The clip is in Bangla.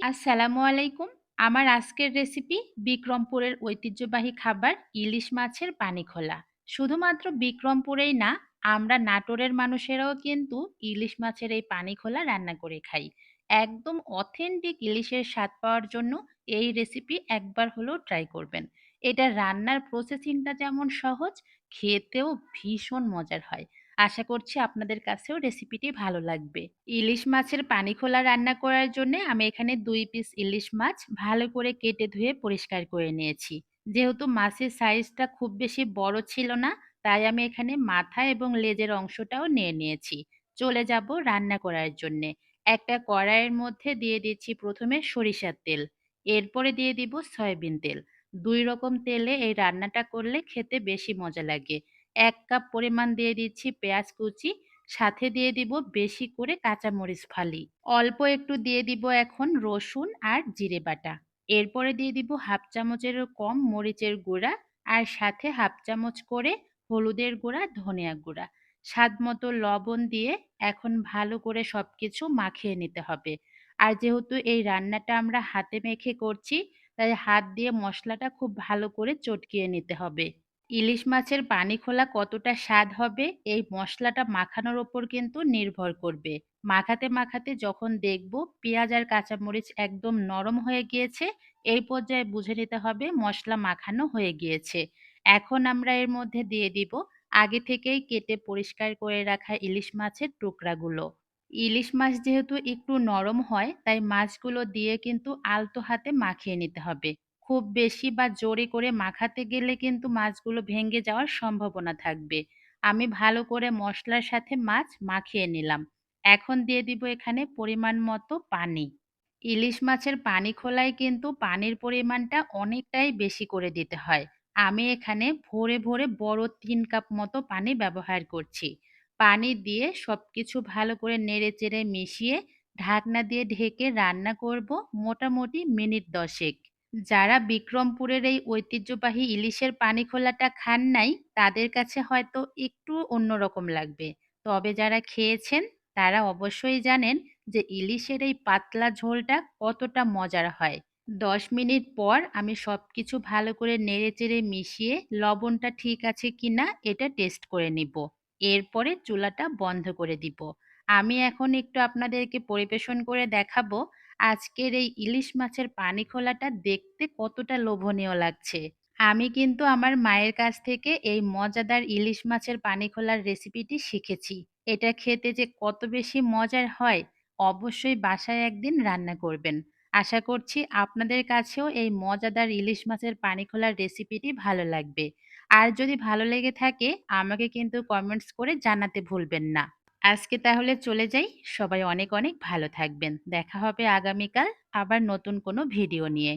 আসসালামু আলাইকুম। আমার আজকের রেসিপি বিক্রমপুরের ঐতিহ্যবাহী খাবার ইলিশ মাছের পানিখোলা। শুধুমাত্র বিক্রমপুরেই না, আমরা নাটোরের মানুষেরাও কিন্তু ইলিশ মাছের এই পানিখোলা রান্না করে খাই। একদম অথেন্টিক ইলিশের স্বাদ পাওয়ার জন্য এই রেসিপি একবার হলেও ট্রাই করবেন। এটা রান্নার প্রসেসিংটা যেমন সহজ, খেতেও ভীষণ মজার হয়। আশা করছি আপনাদের কাছেও রেসিপিটি ভালো লাগবে। ইলিশ মাছের পানিখোলা রান্না করার জন্যে আমি এখানে ২ পিস ইলিশ মাছ ভালো করে কেটে ধুয়ে পরিষ্কার করে নিয়েছি। যেহেতু মাছের সাইজটা খুব বেশি বড় ছিল না, তাই আমি এখানে মাথা এবং লেজের অংশটাও নিয়ে নিয়েছি। চলে যাব রান্না করার জন্যে। একটা কড়াইয়ের মধ্যে দিয়ে দিচ্ছি প্রথমে সরিষার তেল, এরপরে দিয়ে দিব সয়াবিন তেল। ২ রকম তেলে এই রান্নাটা করলে খেতে বেশি মজা লাগে। ১ কাপ পরিমাণ দিয়ে দিচ্ছি পেঁয়াজ কুচি, সাথে দিয়ে দিব বেশি করে কাঁচামরিচ ফালি। অল্প একটু দিয়ে দিব এখন রসুন আর জিরে বাটা। এরপরে দিয়ে দিব ১/২ চামচেরও কম মরিচের গুঁড়া, আর সাথে ১/২ চামচ করে হলুদের গুঁড়া, ধনিয়া গুঁড়া। স্বাদ মতো লবণ দিয়ে এখন ভালো করে সবকিছু মাখিয়ে নিতে হবে। আর যেহেতু এই রান্নাটা আমরা হাতে মেখে করছি, তাই হাত দিয়ে মশলাটা খুব ভালো করে চটকিয়ে নিতে হবে। ইলিশ মাছের পানিখোলা কতটা স্বাদ হবে এই মশলাটা মাখানোর ওপর কিন্তু নির্ভর করবে। মাখাতে মাখাতে যখন দেখব পেঁয়াজ আর কাঁচামরিচ একদম নরম হয়ে গিয়েছে, এই পর্যায়ে বুঝে নিতে হবে মশলা মাখানো হয়ে গিয়েছে। এখন আমরা এর মধ্যে দিয়ে দিব আগে থেকেই কেটে পরিষ্কার করে রাখা ইলিশ মাছের টুকরাগুলো। ইলিশ মাছ যেহেতু একটু নরম হয়, তাই মাছগুলো দিয়ে কিন্তু আলতো হাতে মাখিয়ে নিতে হবে। খুব বেশি বা জোরে করে মাখাতে গেলে কিন্তু মাছগুলো ভেঙে যাওয়ার সম্ভাবনা থাকবে। আমি ভালো করে মশলার সাথে মাছ মাখিয়ে নিলাম। এখন দিয়ে দিব এখানে পরিমাণ মতো পানি। ইলিশ মাছের পানি খোলায় কিন্তু পানির পরিমাণটা অনেকটাই বেশি করে দিতে হয়। আমি এখানে ভরে ভরে বড় ৩ কাপ মতো পানি ব্যবহার করছি। পানি দিয়ে সবকিছু ভালো করে নেড়েচেড়ে মিশিয়ে ঢাকনা দিয়ে ঢেকে রান্না করব মোটামুটি মিনিট ১০ যারা বিক্রমপুরের এই ঐতিহ্যবাহী ইলিশের পানিখোলাটা খান নাই, তাদের কাছে হয়তো একটু অন্যরকম লাগবে। তবে যারা খেয়েছেন তারা অবশ্যই জানেন যে ইলিশের এই পাতলা ঝোলটা কতটা মজার হয়। ১০ মিনিট পর আমি সবকিছু ভালো করে নেড়েচেড়ে মিশিয়ে লবণটা ঠিক আছে কিনা এটা টেস্ট করে নিব। এরপরে চুলাটা বন্ধ করে দিব। আমি এখন একটু আপনাদেরকে পরিবেশন করে দেখাবো আজকের এই ইলিশ মাছের পানিখোলাটা দেখতে কতটা লোভনীয় লাগছে। আমি কিন্তু আমার মায়ের কাছ থেকে এই মজাদার ইলিশ মাছের পানিখোলার রেসিপিটি শিখেছি। এটা খেতে যে কত বেশি মজার হয়, অবশ্যই বাসায় একদিন রান্না করবেন। আশা করছি আপনাদের কাছেও এই মজাদার ইলিশ মাছের পানিখোলার রেসিপিটি ভালো লাগবে। আর যদি ভালো লেগে থাকে আমাকে কিন্তু কমেন্টস করে জানাতে ভুলবেন না। আজকে তাহলে চলে যাই। সবাই অনেক অনেক ভালো থাকবেন। দেখা হবে আগামীকাল আবার নতুন কোনো ভিডিও নিয়ে।